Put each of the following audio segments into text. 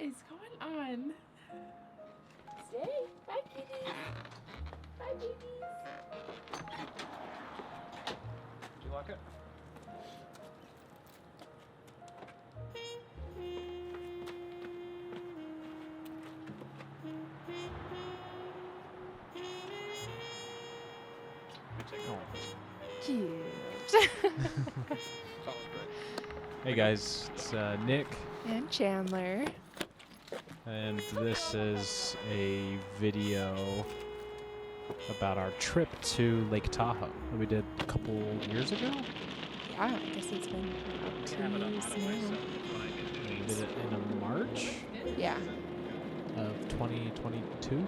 is going on? Stay. Bye, kitties. Bye, babies. Did you lock it? Cute. Hey guys, it's Nick, And Chandler. and this is a video about our trip to Lake Tahoe that we did a couple years ago. Yeah, I guess it's been 2 years now. We did it in March Yeah. of 2022.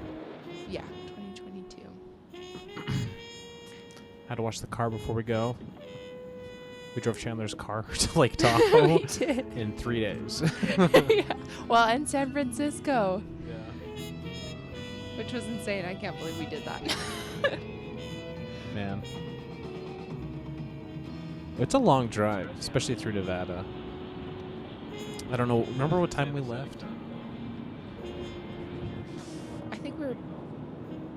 Yeah, 2022. Had to wash the car before we go. We drove Chandler's car to Lake Tahoe We did. in 3 days. Yeah. Well, and San Francisco, Yeah. which was insane. I can't believe we did that. Man. It's a long drive, especially through Nevada. I don't know. Remember what time we left? I think we were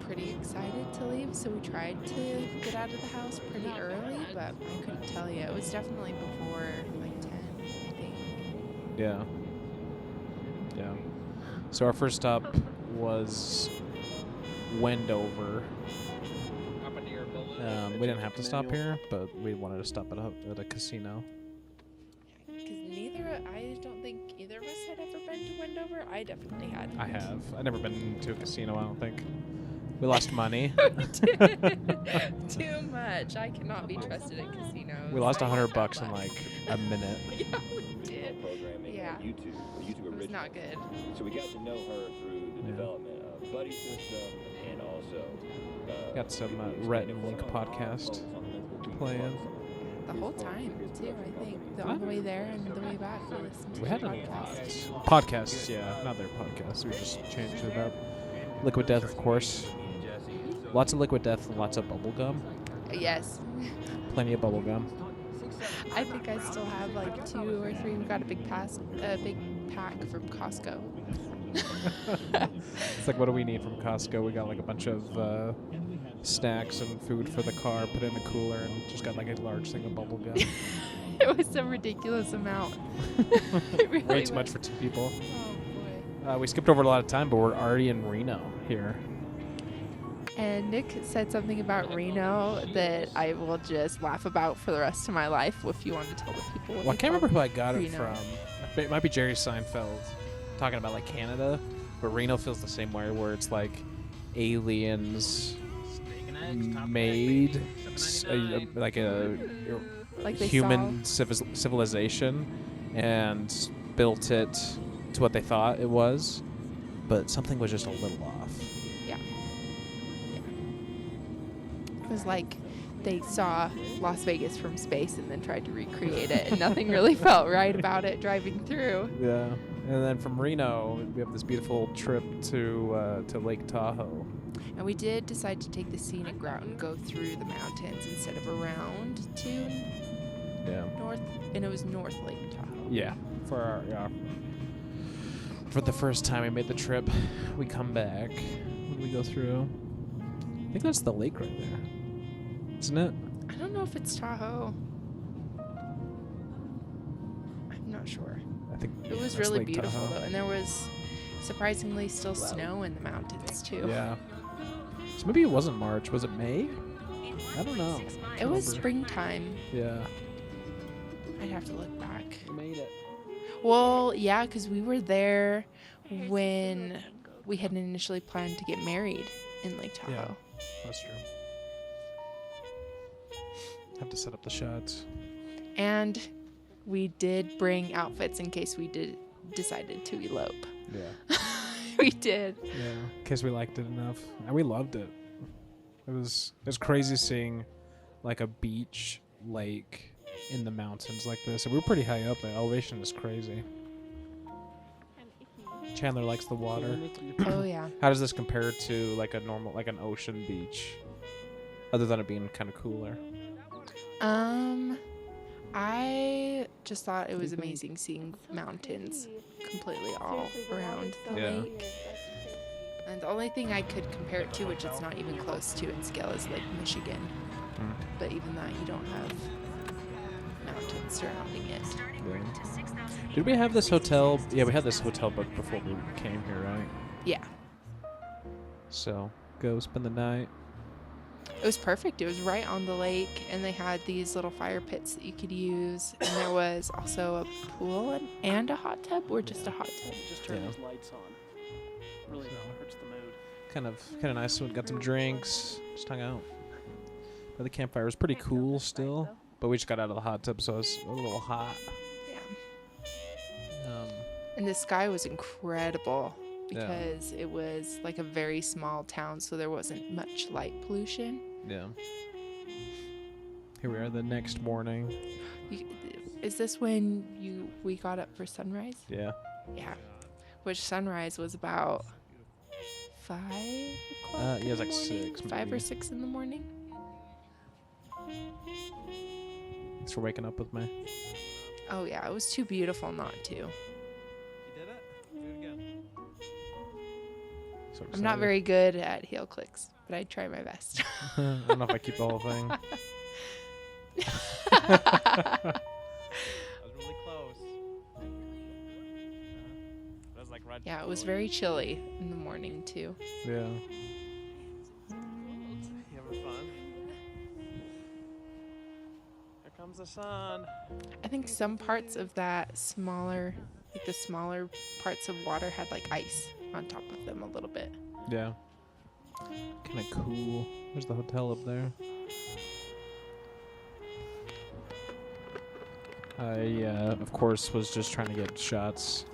pretty excited to leave, so we tried to get out of the house pretty early, but I couldn't tell you. It was definitely before like 10, I think. Yeah. Yeah. So our first stop was Wendover. We didn't have to stop here, but we wanted to stop at a casino. Because I don't think either of us had ever been to Wendover. I definitely had. I have. I've never been to a casino, I don't think. We lost money. We did. Too much. I cannot be trusted at casinos. We lost I $100 in left. like a minute. Yeah, we did. Yeah. YouTube It was not good. So we got to know her through the Yeah. development of Buddy System and also Got some Rhett and Link podcast playing. The whole time, too, I think. On the way there and the way back, we listened to We the had a podcast. lot. Podcasts, yeah, not their podcasts. We just changed it up. Liquid Death, of course. Lots of Liquid Death and lots of bubble gum. Yes. Plenty of bubble gum. I think I still have like 2 or 3. We got a big pack from Costco. It's like, what do we need from Costco? We got like a bunch of snacks and food for the car, put it in a cooler, and just got like a large thing of bubble gum. It was a ridiculous amount. It really Way too much was. for 2 people. Oh boy. We skipped over a lot of time, but we're already in Reno here. And Nick said something about Reno that I will just laugh about for the rest of my life if you want to tell the people. What Well, I he can't remember called who I got it Reno. from. It might be Jerry Seinfeld talking about like Canada, but Reno feels the same way, where it's like aliens made like a Like they human civilization and built it to what they thought it was, but something was just a little off. It was like they saw Las Vegas from space and then tried to recreate it, and nothing really felt right about it driving through. Yeah. And then from Reno, we have this beautiful trip to Lake Tahoe. And we did decide to take the scenic route and go through the mountains instead of around to Yeah. north, and it was North Lake Tahoe. Yeah. For the first time we made the trip, we come back. What do we go through? I think that's the lake right there. Isn't it? I don't know if it's Tahoe. I'm not sure. I think It was that's really Lake beautiful Tahoe. though, and there was surprisingly still snow in the mountains too. Yeah. So maybe it wasn't March. Was it May? I don't know. It was Remember. springtime. Yeah. I'd have to look back. We made it. Well, yeah, because we were there when we had initially planned to get married in Lake Tahoe. Yeah. That's true. Have to set up the shots. And we did bring outfits in case we decided to elope. Yeah. We did. Yeah. In case we liked it enough. And we loved it. It was crazy seeing like a beach lake in the mountains like this. And we were pretty high up. The elevation is crazy. Chandler likes the water. Oh yeah. How does this compare to like a normal, like an ocean beach? Other than it being kind of cooler. I just thought it was amazing seeing mountains completely all around the Yeah. lake. And the only thing I could compare it to, which it's not even close to in scale, is Lake Michigan. Mm. But even that, you don't have mountains surrounding it. Yeah. Did we have this hotel? Yeah, we had this hotel booked before we came here, right? Yeah. So go spend the night. It was perfect. It was right on the lake, and they had these little fire pits that you could use. And there was also a pool and a hot tub, or just a hot tub. Just turn Yeah. those lights on. Really hurts the mood. Kind of nice. We got some drinks. Just hung out. But the campfire was pretty cool still. But we just got out of the hot tub, so it was a little hot. Yeah. And the sky was incredible because it was like a very small town, so there wasn't much light pollution. Yeah. Here we are the next morning. Is this when we got up for sunrise? Yeah. Yeah. Which sunrise was about 5 o'clock? Yeah, it was like in the morning? 6. 5 or maybe. 6 in the morning. Thanks for waking up with me. Oh yeah, it was too beautiful not to. You did it? Do it again. So I'm not excited. very good at heel clicks, but I try my best. I don't know if I keep the whole thing. That was really close. That was like right Yeah, it was very chilly in the morning too. Yeah. You having fun? Here comes the sun. I think some parts of that smaller, like the smaller parts of water had like ice on top of them a little bit. Yeah. Kind of cool. There's the hotel up there. I, of course, was just trying to get shots.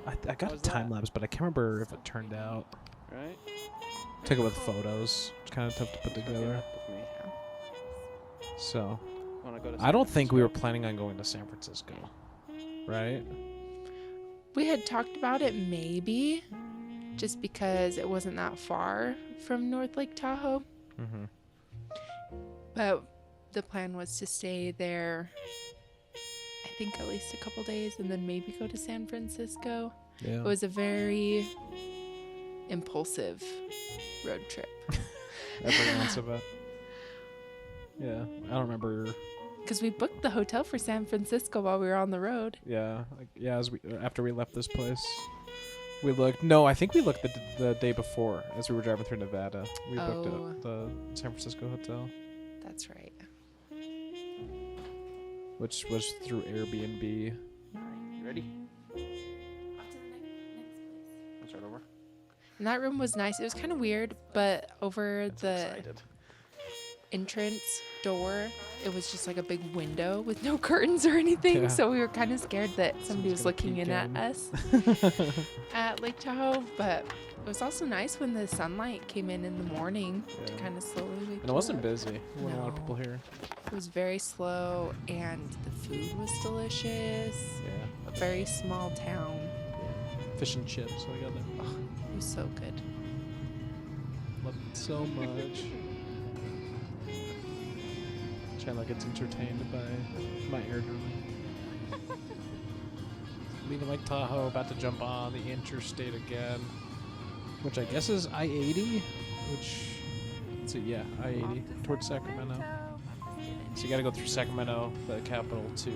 I got a was time that? lapse, but I can't remember if it turned out. Right? Took it with photos. It's kind of tough to put together. With me. So, Wanna go to I San don't think we were Francisco? planning on going to San Francisco. Right? We had talked about it maybe, just because it wasn't that far from North Lake Tahoe. Mm-hmm. But the plan was to stay there, I think at least a couple days, and then maybe go to San Francisco. Yeah. It was a very impulsive road trip. Every once of it. Yeah. I don't remember. Because we booked the hotel for San Francisco while we were on the road. Yeah. As after we left this place. We looked. No, I think we looked the day before as we were driving through Nevada. We booked Oh. it, the San Francisco hotel, That's right. which was through Airbnb. You ready? Let's start over. And that room was nice. It was kind of weird, but over the Excited. entrance door, it was just like a big window with no curtains or anything. Yeah. So we were kind of scared that somebody Someone's was gonna looking peek in at in. us at Lake Tahoe. But it was also nice when the sunlight came in the morning to Yeah. kind of slowly wake And it you wasn't up. busy. There weren't a lot of people No. here. It was very slow, and the food was delicious. Yeah. A very small town. Fish and chips. So I got them. It was so good. Loved it so much. Chandler gets entertained by my air drilling. Leaving Lake Tahoe, about to jump on the interstate again, which I guess is I-80, which, let's see, yeah, I-80 towards Sacramento. So you got to go through Sacramento, the capital, to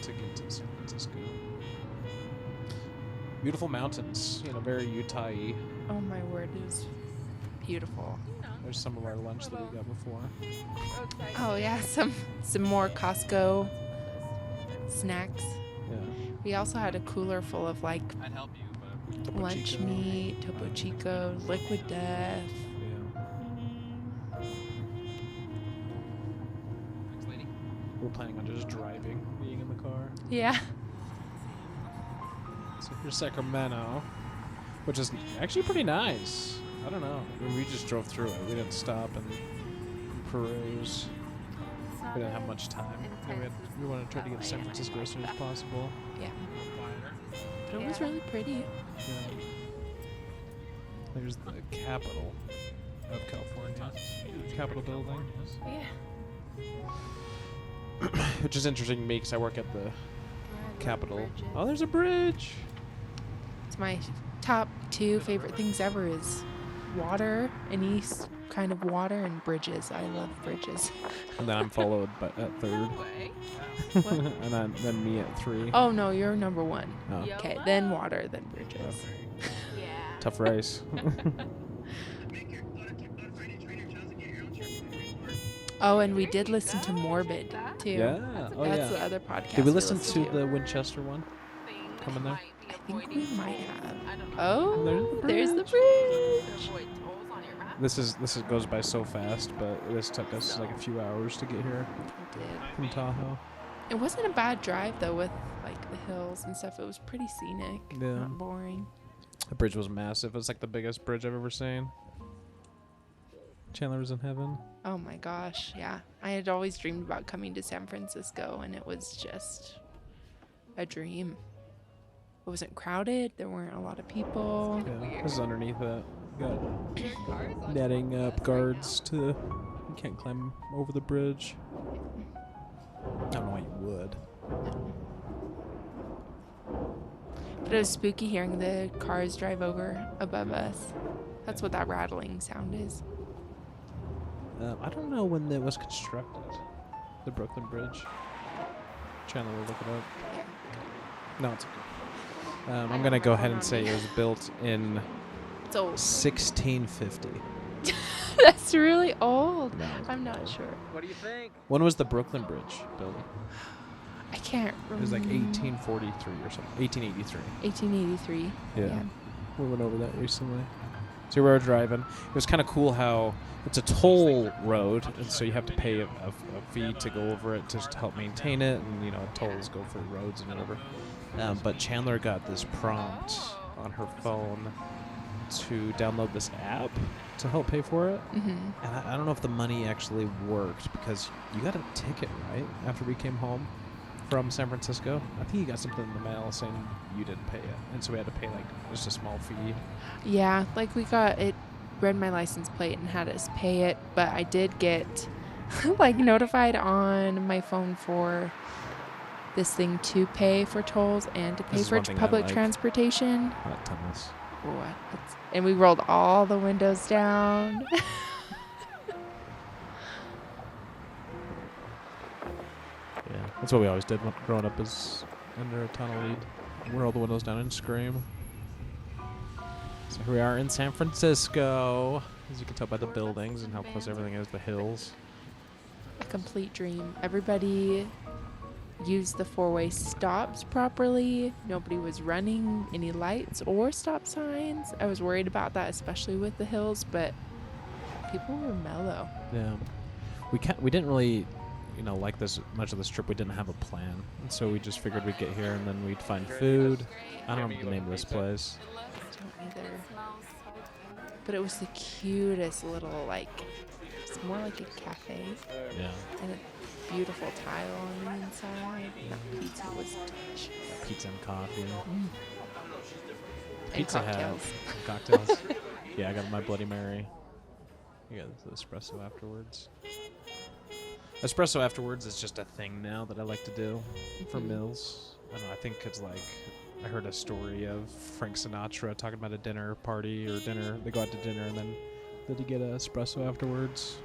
get to San Francisco. Beautiful mountains, very Utah-y. Oh my word, it was beautiful. There's some of our lunch that we got before. Oh yeah, some more Costco snacks. Yeah. We also had a cooler full of like I'd help you, but Topo lunch Chico. meat, Topo Chico, Liquid Death. Yeah. next lady. We're planning on just driving, being in the car. Yeah. So here's Sacramento, which is actually pretty nice. I don't know. I mean, we just drove through it. We didn't stop and peruse. We didn't have much time. Yeah, we wanted to try to get to San Francisco as soon as possible. Yeah. But it was really pretty. Yeah. There's the capital of California. Capitol building. Yeah. which is interesting to me because I work at the Capitol. Oh, there's a bridge. It's my top 2 favorite things ever is water, any kind of water, and bridges. I love bridges. And then I'm followed by at 3rd. What? And then me at 3. Oh no, you're number 1. Oh. Okay, then water, then bridges. Tough race. Oh, and we did listen to Morbid too. Yeah. Oh, That's yeah. the other podcast. Did we listen to the Winchester one? Coming there? I think we might have. Oh, There's the there's the bridge. This goes by so fast, but this took us like a few hours to get here It did. from Tahoe. It wasn't a bad drive though, with like the hills and stuff. It was pretty scenic, Yeah. not boring. The bridge was massive. It was like the biggest bridge I've ever seen. Chandler was in heaven. Oh my gosh, yeah. I had always dreamed about coming to San Francisco, and it was just a dream. It wasn't crowded. There weren't a lot of people. Yeah, this is underneath it. Got netting up guards to. You can't climb over the bridge. I don't know why you would. But it was spooky hearing the cars drive over above us. That's what that rattling sound is. I don't know when it was constructed. The Brooklyn Bridge. Chandler will look it up. Yeah. No, it's okay. I'm gonna go ahead and say it was built in It's old. 1650. That's really old. No. I'm not sure. What do you think? When was the Brooklyn Bridge built? I can't remember. It was like 1843 or something. 1883. 1883. Yeah. We went over that recently. So we were driving. It was kind of cool how it's a toll road, and so you have to pay a fee to go over it just to help maintain it, and you know tolls go for roads and whatever. But Chandler got this prompt on her phone to download this app to help pay for it. Mm-hmm. And I don't know if the money actually worked because you got a ticket, right, after we came home from San Francisco. I think you got something in the mail saying you didn't pay it. And so we had to pay like just a small fee. Yeah, like we got it, read my license plate and had us pay it, but I did get like notified on my phone for this thing to pay for tolls and to pay This is for one thing I public like. transportation. Not tennis. What? And we rolled all the windows down. Yeah, that's what we always did growing up, is under a tunnel, we'd roll the windows down and scream. So here we are in San Francisco, as you can tell by the buildings and how close everything is, the hills. A complete dream. Everybody used the four-way stops properly. Nobody was running any lights or stop signs. I was worried about that, especially with the hills, but people were mellow. Yeah, we didn't really, like this much of this trip. We didn't have a plan, and so we just figured we'd get here and then we'd find food. I don't know the name of this place. I don't either. But it was the cutest little, it's more like a cafe. Yeah, And a beautiful tile on the inside. That pizza was delicious. pizza and coffee. And Pizza cocktails. Had cocktails. Yeah, I got my Bloody Mary. You got the espresso afterwards. Espresso afterwards is just a thing now that I like to do for meals. I don't know, I think it's I heard a story of Frank Sinatra talking about a dinner party or dinner. They go out to dinner and then you get an espresso afterwards.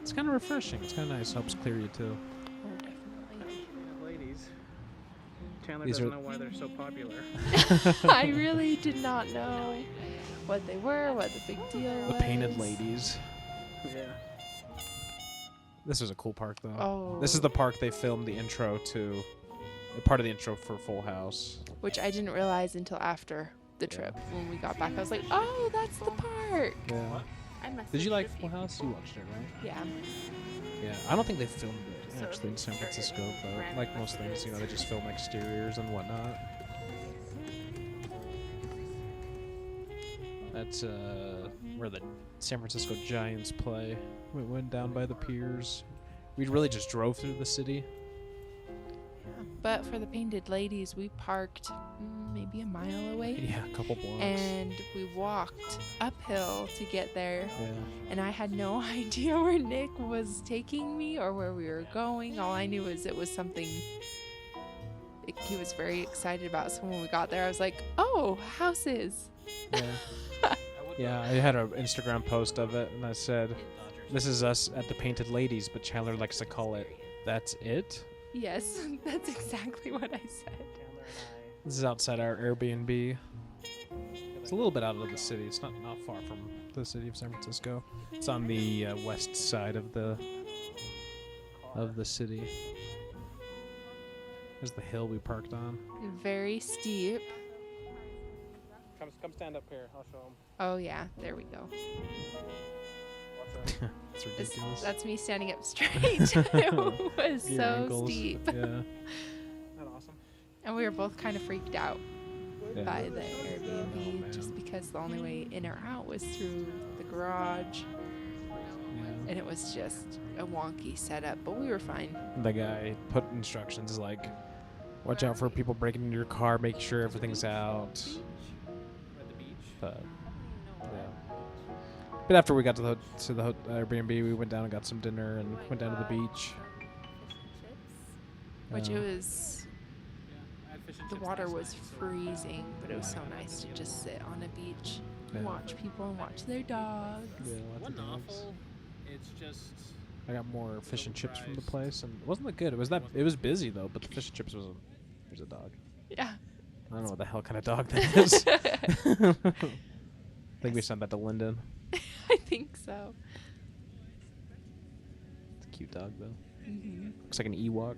It's kind of refreshing. It's kind of nice. Helps clear you too. Oh, definitely. Ladies. Chandler These doesn't are- know why they're so popular. I really did not know what they were, what the big deal The was. painted ladies. Yeah. This is a cool park though. Oh. This is the park they filmed the intro to. Part of the intro for Full House. Which I didn't realize until after the trip. When we got back, I was like, oh, that's the park. Yeah. Did you like Full House? You watched it, right? Yeah. Yeah. I don't think they filmed it actually in San Francisco, but like most things, they just film exteriors and whatnot. That's where the San Francisco Giants play. We went down by the piers. We really just drove through the city. But for the Painted Ladies, we parked maybe a mile away. Yeah, a couple blocks. And we walked uphill to get there. Yeah. And I had no idea where Nick was taking me or where we were going. All I knew was it was something he was very excited about. So when we got there, I was like, oh, houses. Yeah. Yeah, I had an Instagram post of it, and I said, this is us at the Painted Ladies, but Chandler likes to call it, that's it? Yes, that's exactly what I said. This is outside our Airbnb. It's a little bit out of the city. It's not far from the city of San Francisco. It's on the west side of the city. There's the hill we parked on. Very steep. Come stand up here. I'll show them. Oh, yeah, there we go. It's ridiculous. That's me standing up straight. It was Your so ankles. steep. Yeah. Isn't that awesome? And we were both kind of freaked out Yeah. by the Airbnb Oh, man. just because the only way in or out was through the garage. Yeah. And it was just a wonky setup, but we were fine. The guy put instructions like, watch out for people breaking into your car, make sure everything's out. But yeah. But after we got to the Airbnb, we went down and got some dinner and went down to the beach. Which Uh, it was, the water was freezing, but it was so nice to just sit on a beach and Yeah. watch people and watch their dogs. Yeah, lots of dogs. awful. It's just. I got more fish and chips from the place, and it wasn't that good. It was busy though, but the fish and chips wasn't. There's a dog. Yeah. I don't know what the hell kind of dog that is. I think we sent that to Lyndon. I think so. It's a cute dog though. Mm-hmm. Looks like an Ewok.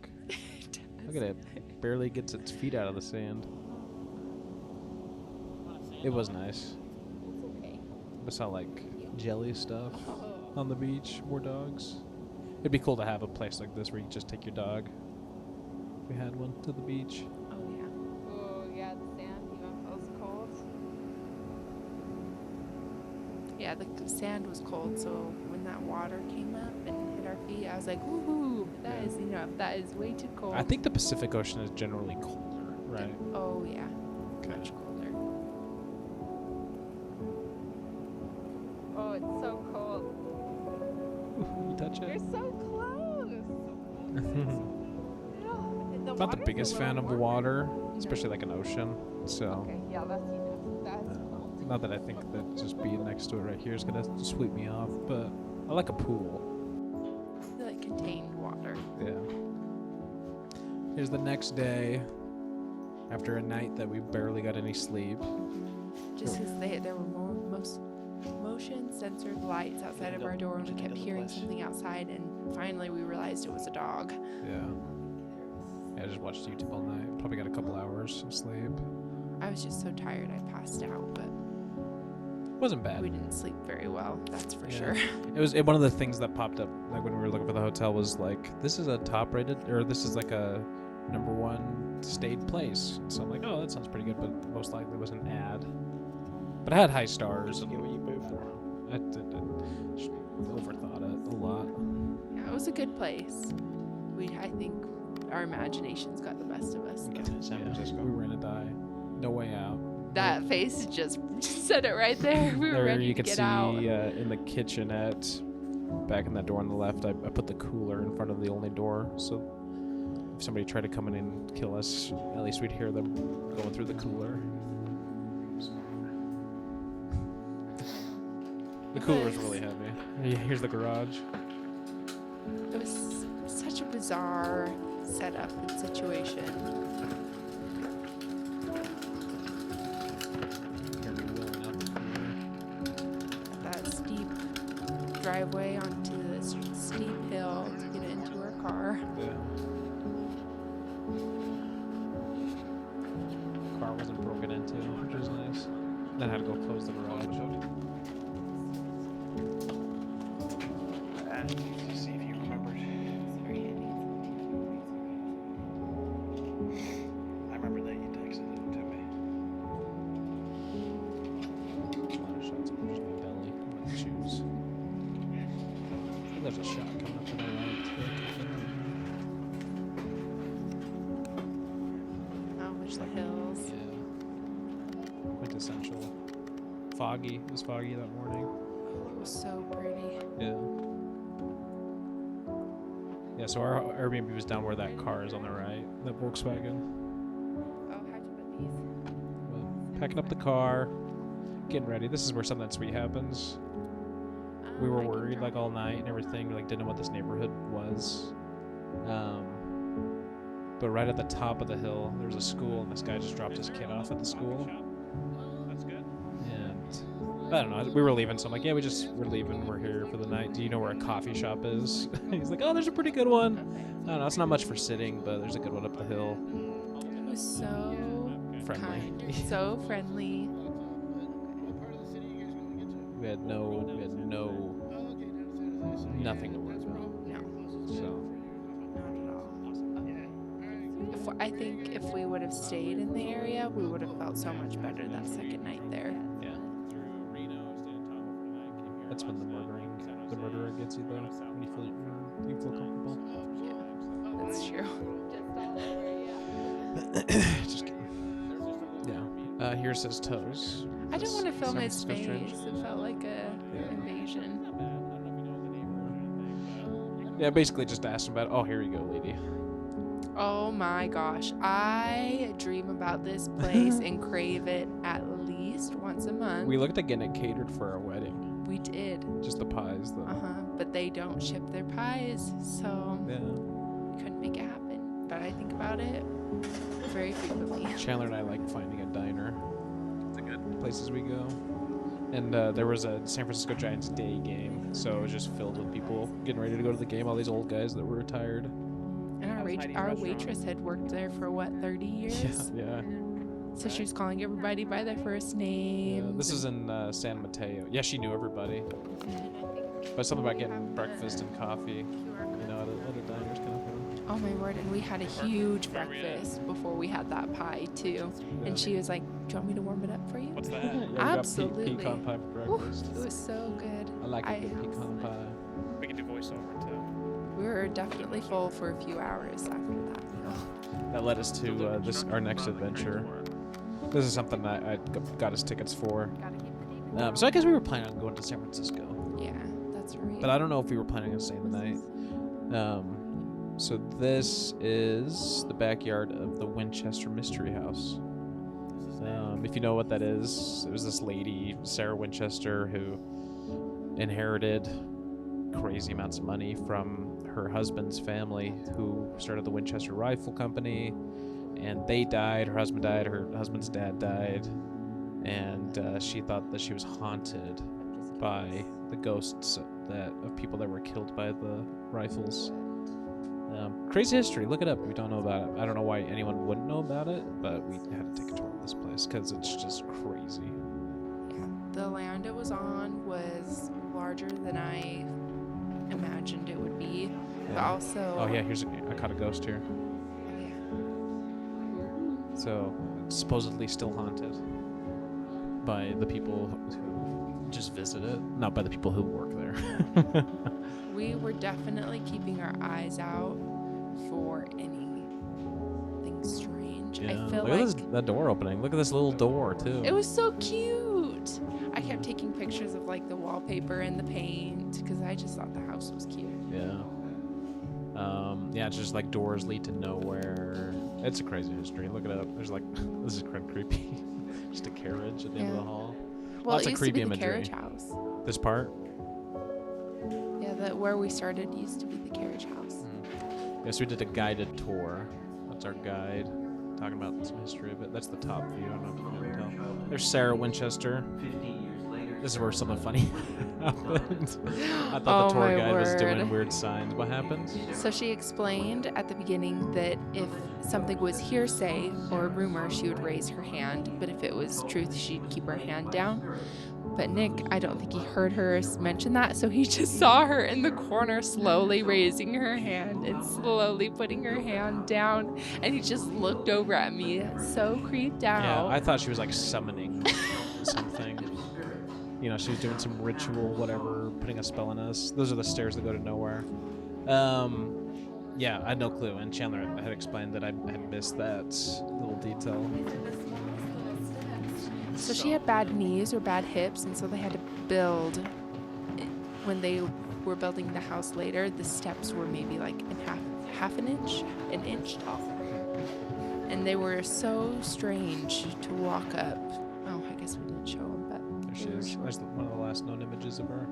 Look at it. Barely gets its feet out of the sand. It was nice. It's okay. I saw like jelly stuff on the beach. More dogs. It'd be cool to have a place like this where you just take your dog. If we had one to the beach. Oh, yeah. Oh, yeah, the sand even feels cold. Yeah, the sand was cold, so when that water came up and hit our feet, I was like, woohoo, that is, that is way too cold. I think the Pacific Ocean is generally colder, right? Oh, yeah. Okay. Much colder. Oh, it's so cold. You touch You're it? so close. I'm not the biggest fan of water, especially like an ocean. So, Okay, yeah, that's enough. That's cold. not that I think that just being next to it right here is gonna sweep me off, but I like a pool. I feel like contained water. Yeah. Here's the next day. After a night that we barely got any sleep. Just because there were motion censored lights outside of our door, and we kept hearing something outside, and finally we realized it was a dog. Yeah. I just watched YouTube all night. Probably got a couple hours of sleep. I was just so tired I passed out, but Wasn't bad. we didn't sleep very well, that's for Yeah. sure. It was one of the things that popped up like when we were looking for the hotel was like, this is a top rated, or this is like a #1 stayed place. So I'm like, oh, that sounds pretty good, but most likely it was an ad. But I had high stars. And I overthought it a lot. Yeah, it was a good place. I think our imaginations got the best of us. San Francisco. We were gonna die. No way out. That face just said it right there. We were There ready you to can get see out. in the kitchenette, back in that door on the left, I put the cooler in front of the only door, so if somebody tried to come in and kill us, at least we'd hear them going through the cooler. The cooler's really heavy. Here's the garage. It was such a bizarre setup and situation. Hear me wheeling out the cooler. That steep driveway onto this steep hill to get into our car. Yeah. Car wasn't broken into, which was nice. Then I had to go close the garage. See if you remembered. I remember that you texted it to me. A lot of shots of just my belly, my shoes. I think there's a shot coming up to the right. just like hills. yeah, quintessential. Foggy. It was foggy that morning. It was so pretty. Yeah. Yeah. So our Airbnb was down where that car is on the right, that Volkswagen. Oh, how'd you put these? Well, packing up the car, getting ready. This is where something sweet happens. We were worried like all night and everything. We like didn't know what this neighborhood was. But right at the top of the hill, there was a school, and this guy just dropped his kid off at the school. That's good. And I don't know. We were leaving, so I'm like, yeah, we're leaving. We're here for the night. Do you know where a coffee shop is? He's like, oh, there's a pretty good one. I don't know. It's not much for sitting, but there's a good one up the hill. It was so Friendly. kind, so friendly. We had nothing to worry about. No, So not at all. I think if we would have stayed in the area, we would have felt so much better that second night there. yeah, that's when the murderer gets you though. When you feel comfortable. Yeah, that's true. Just kidding. Yeah. Here says toes. I didn't want to film San his Francisco face. Strange. It felt like a invasion. Yeah, basically just asked him about. Oh, here you go, lady. Oh my gosh, I dream about this place and crave it at least once a month. We looked at getting it catered for our wedding. We did. Just the pies, though. But they don't ship their pies, so Yeah. we couldn't make it happen. But I think about it very frequently. Chandler and I like finding a diner. It's a good places we go. And there was a San Francisco Giants day game, so it was just filled with people getting ready to go to the game. All these old guys that were retired. And our waitress had worked there for what, 30 years? Yeah. So she was calling everybody by their first name. Yeah, this is in San Mateo. Yeah, she knew everybody. But something about getting breakfast and coffee, you know, at a diner's kind of thing. Oh my word, and we had a huge breakfast before we had that pie too. And she was like, do you want me to warm it up for you? What's that? Yeah, we got Absolutely. pecan pie for Woo, breakfast. it was so good. I like a good pecan pie. We can do voiceover too. We were definitely full for a few hours after that meal. That led us to our next adventure. This is something that I got us tickets for. So I guess we were planning on going to San Francisco. Yeah, that's right. But I don't know if we were planning on staying the night. So this is the backyard of the Winchester Mystery House. If you know what that is, it was this lady, Sarah Winchester, who inherited crazy amounts of money from her husband's family, who started the Winchester Rifle Company. And they died. Her husband died. Her husband's dad died. And she thought that she was haunted by the ghosts of people that were killed by the rifles. Crazy history. Look it up if you don't know about it. I don't know why anyone wouldn't know about it, but we had to take a tour of this place because it's just crazy. Yeah, the land it was on was larger than I imagined it would be. But Yeah. also... Oh yeah, I caught a ghost here. Oh, yeah. So it's supposedly still haunted by the people who just visit it, not by the people who work there. We were definitely keeping our eyes out for anything strange. I feel Look like at that door opening. Look at this little door too. it was so cute. I kept taking pictures of like the wallpaper and the paint because I just thought the house was cute. Yeah. Yeah, it's just like doors lead to nowhere. It's a crazy history. Look it up. There's like, this is kind of creepy. Just a carriage at the end of the hall. Well, Lots it of used creepy to be the imagery. carriage house. This part? Yeah, where we started used to be the carriage house. Yes, we did a guided tour. That's our guide. Talking about some history of it. That's the top view. I don't know if you can tell. There's Sarah Winchester. This is where something funny happened. I thought the tour guide was doing weird signs. What happened? So she explained at the beginning that if something was hearsay or a rumor, she would raise her hand, but if it was truth, she'd keep her hand down. But Nick, I don't think he heard her mention that, so he just saw her in the corner slowly raising her hand and slowly putting her hand down, and he just looked over at me, so creeped out. Yeah, I thought she was like summoning something. You know, she was doing some ritual, whatever, putting a spell on us. Those are the stairs that go to nowhere. Yeah, I had no clue. And Chandler had explained that I had missed that little detail. So she had bad knees or bad hips, and so they had to build. When they were building the house later, the steps were maybe like half an inch tall, and they were so strange to walk up. Oh, I guess we didn't show them, but There she they were is. short. There's one of the last known images of her.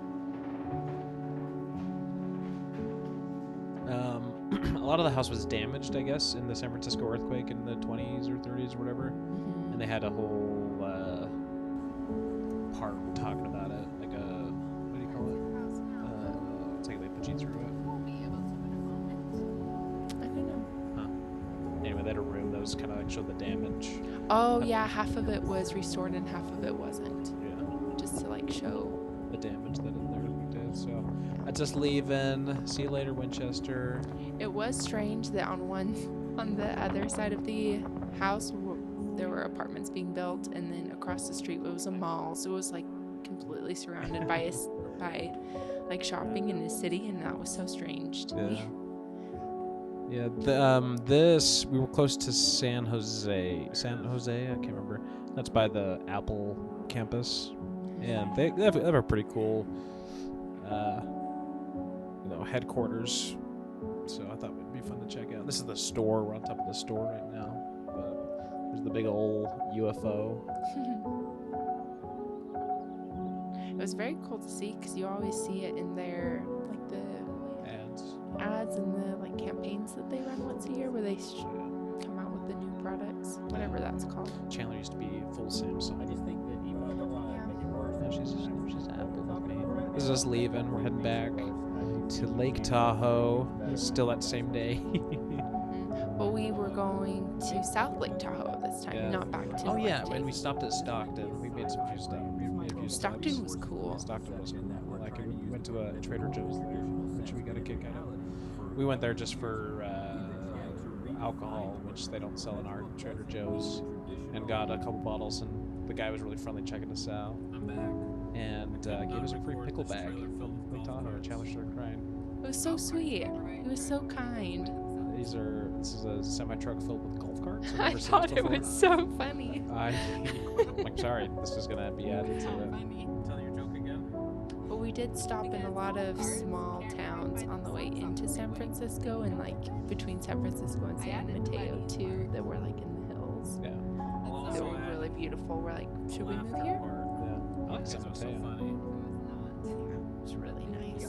A lot of the house was damaged, I guess, in the San Francisco earthquake in the 20s or 30s or whatever. Mhm. And they had a whole part talking about it, like a, what do you call it? It's like they put you through it. I don't know. Anyway, they had a room that was kind of like showed the damage. Oh yeah, half of it was restored and half of it wasn't, Yeah, just to like show. the damage that the earthquake did. So I just leaving. See you later, Winchester. It was strange that on the other side of the house there were apartments being built, and then across the street it was a mall, so it was like completely surrounded by by like shopping in the city, and that was so strange to me. Yeah. This we were close to San Jose. San Jose, I can't remember. That's by the Apple campus, and they have a pretty cool, headquarters. So I thought it'd be fun to check out. This is the store. We're on top of the store right now. But there's the big old UFO. It was very cool to see because you always see it in their like the ads and the like campaigns that they run once a year where they come out with the new products, whatever that's called. Chandler used to be full Samsung. I just think that even though they're trying to make it worse, Yeah, she's Apple with me. This is us leaving. We're heading back to Lake Tahoe. It's still that same day. But we were going to South Lake Tahoe this time, Yeah. not back to Oh yeah, North when we Lake. stopped at Stockton, we made some few stops. Stockton was cool. Stockton was cool. Like we went to a Trader Joe's there, which we got a kick out of. We went there just for alcohol, which they don't sell in our Trader Joe's, and got a couple bottles. And the guy was really friendly, checking us out, and gave us a free pickle bag from Lake Tahoe. Chandler started crying. It was so sweet. He was so kind. This is a semi truck filled with golf carts. I've I never seen thought this it before. was so funny. I'm sorry, this is gonna be added to it. tell your joke again. But we did stop in a lot of small towns on the way into San Francisco, and like between San Francisco and San Mateo too, that were like in the hills. Yeah. They were really beautiful. We're like, should we move here? Yeah. I like San Mateo. It was really nice.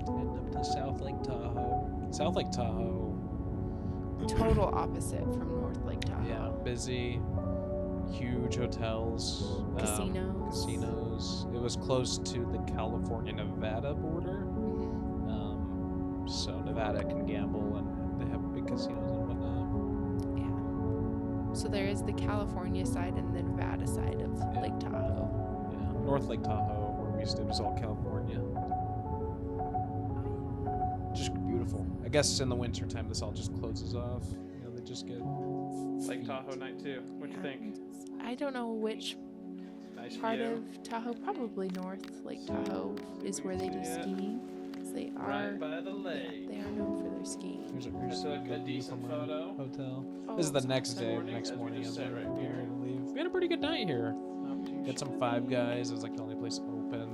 Heading up to South Lake Tahoe. South Lake Tahoe. Total opposite from North Lake Tahoe. Yeah, busy, huge hotels, Casinos. casinos. It was close to the California-Nevada border, so Nevada can gamble and they have big casinos and whatnot. Yeah. So there is the California side and the Nevada side of Yeah. Lake Tahoe. Yeah, North Lake Tahoe, where we stayed, was all California. Just beautiful. I guess in the winter time, this all just closes off. You know, they just get Lake Tahoe night 2. What'd you think? I don't know which Nice part view. of Tahoe, probably North Lake Tahoe, is where they do Yeah. skiing. 'Cause they are, Right by the yeah, lake. they are known for their skiing. Here's I a took a good view decent from our photo. hotel. Oh, This is the it's next day, morning, next as we morning just as said we're right getting here. ready to leave. We had a pretty good night here. Not too Got some shabby. Five Guys. It was like the only place open.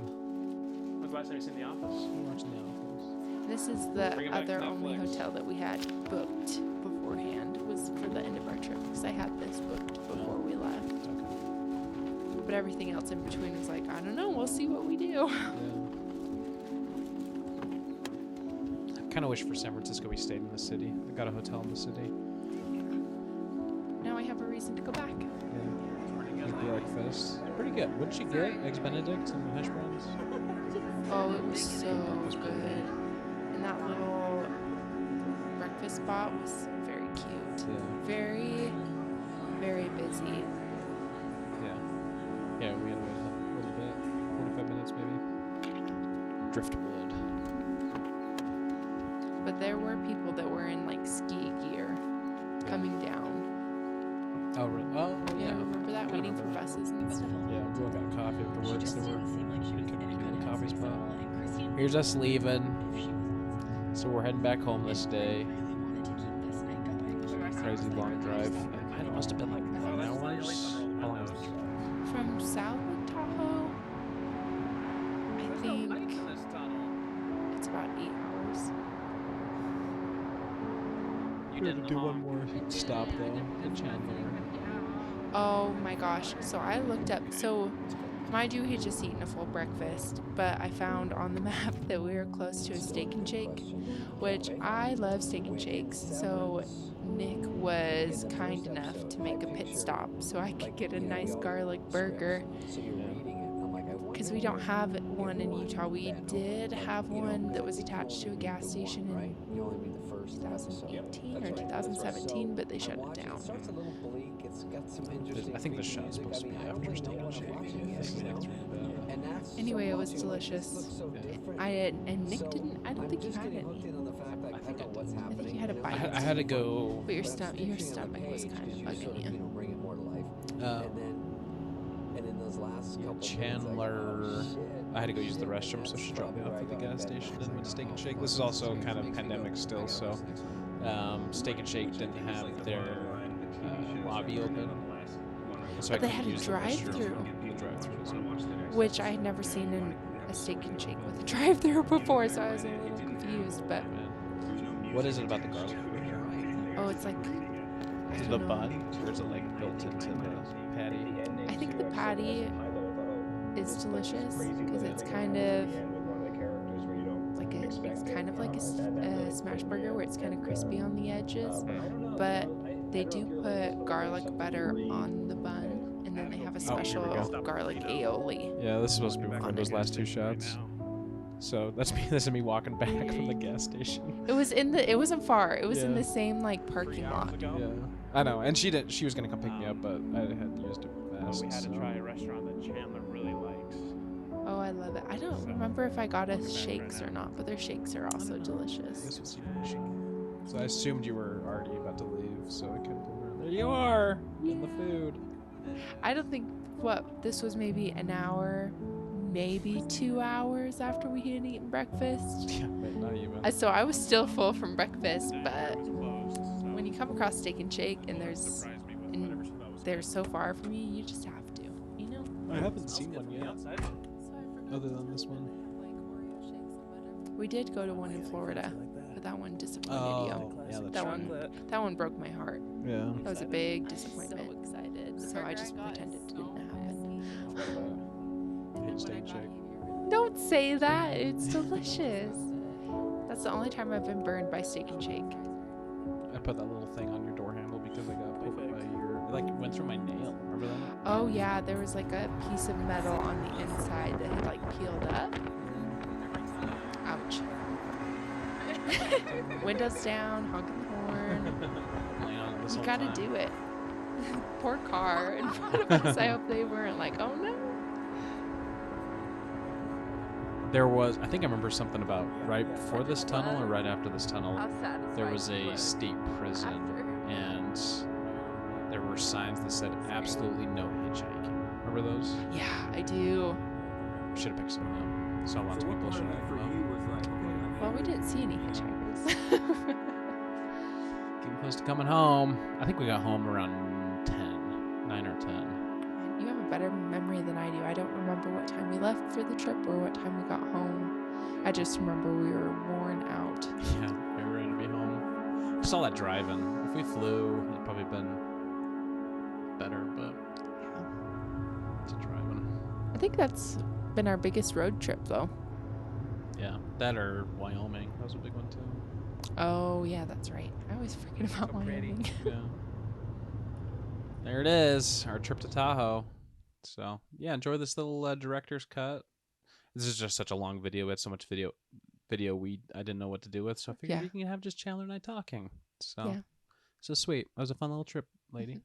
When's the last time you seen The Office? We watched The Office. This is the Bring it back to other only Netflix. hotel that we had booked beforehand. Was for the end of our trip because I had this booked before we left. Okay. But everything else in between was like, I don't know. We'll see what we do. Yeah. I kind of wish for San Francisco we stayed in the city. I got a hotel in the city. Now I have a reason to go back. Yeah. Good breakfast. Pretty good. What did she get? Eggs Benedict and hash browns? Oh, it was so good. And that little breakfast spot was very cute. Yeah. Very, very busy. Yeah. Yeah, we had to wait a little bit. 45 minutes maybe. Driftwood. But there were people that were in like ski gear coming down. Oh, really? Oh, Yeah, remember that? I Waiting for remember. buses and stuff. Yeah, we all got coffee afterwards. There were a coffee spot. Here's us leaving. So we're heading back home this day. Crazy long drive. It must have been like 9 hours. How long was the drive? From South Lake Tahoe, I think it's about 8 hours. You didn't do one more stop though in Chandler. Oh my gosh. So I looked up. So, mind you, we had just eaten a full breakfast, but I found on the map that we were close to a steak and shake, which I love steak and shakes. So, Nick was kind enough to make a pit stop so I could get a nice garlic burger. Because we don't have one in Utah. We did have one that was attached to a gas station in 2018 or 2017, but they shut it down. I think the shot's supposed to be after steak and shake. Anyway, it was delicious. And Nick didn't. I don't think you had any. I think I did. I think you had a bite. I had to go. But your stomach was kind of bugging you. Chandler. I had to go use the restroom, so she dropped me off at the gas station and went to Steak and Shake. This is also kind of pandemic still, so Steak and Shake didn't have their lobby open. So But they had a drive-through. Which I had never seen in a steak and shake with a drive-through before, so I was a little confused. But what is it about the garlic? oh, it's like I don't The know. bun, or is it like built into the patty? I think the patty is delicious because it's kind of like a smash burger where it's kind of crispy on the edges, but they do put garlic butter on the bun, and then they have a special garlic aioli. Yeah, this is supposed to be before those last two shots. So that's me. This is me walking back from the gas station. It wasn't far. It was in Yeah. the same like parking lot. Yeah, I know. And she was gonna come pick me up, but I had used it fast. We had to so- try a restaurant that Chandler really likes. Oh, I love it. I don't remember if I got us shakes or not, but their shakes are also delicious. This was so I assumed you were already about to leave, so I couldn't believe her. There you are, in the food. I don't think this was maybe an hour, maybe 2 hours after we had eaten breakfast. Yeah, but not even. So I was still full from breakfast, but when you come across Steak and Shake and they're so far from you, you just have to, you know? I haven't seen one yet, other than this one. We did go to one in Florida, but that one disappointed you. Yeah, that's That one broke my heart. Yeah. That was a big disappointment. So I just pretended it didn't happen. Hate Steak and Shake. Don't say that. It's delicious. That's the only time I've been burned by Steak and Shake. I put that little thing on your door handle because I got poked by it like went through my nail. Remember that? Oh yeah, there was like a piece of metal on the inside that had like peeled up. Ouch. Windows down, honking the horn. Laying on it this You whole gotta time. do it. Poor car in front of us. I hope they weren't like, oh no. There was, I think I remember something about right before this tunnel or right after this tunnel, there was a state prison and there were signs that said absolutely no hitchhiking. Remember those? Yeah, I do. Should have picked some up. Saw lots of people should have. Well, we didn't see any hitchhikers. Getting close to coming home. I think we got home around 9 or 10. You have a better memory than I do. I don't remember what time we left for the trip or what time we got home. I just remember we were worn out. Yeah, we were ready to be home. Just all that driving. If we flew, it'd probably been better, but Yeah. it's driving. I think that's been our biggest road trip, though. Yeah, that or Wyoming. That was a big one too. Oh, yeah, that's right. I always forget about Wyoming. Yeah. There it is, our trip to Tahoe. So yeah, enjoy this little director's cut. This is just such a long video. We had so much video I didn't know what to do with, so I figured Yeah. we can have just Chandler and I talking. So Yeah. so sweet. It was a fun little trip, lady.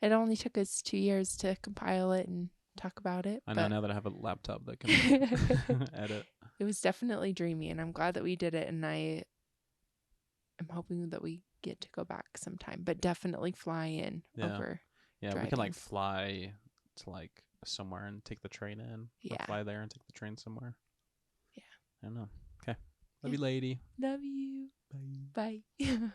It only took us 2 years to compile it and talk about it. I know but now that I have a laptop that can edit. It was definitely dreamy, and I'm glad that we did it, and I am hoping that we get to go back sometime, but definitely fly in Yeah. over. Yeah, we can driving. like fly to like somewhere and take the train in. Or Yeah. fly there and take the train somewhere. Yeah. I don't know. Okay. Love Yeah. you, lady. Love you. Bye. Bye.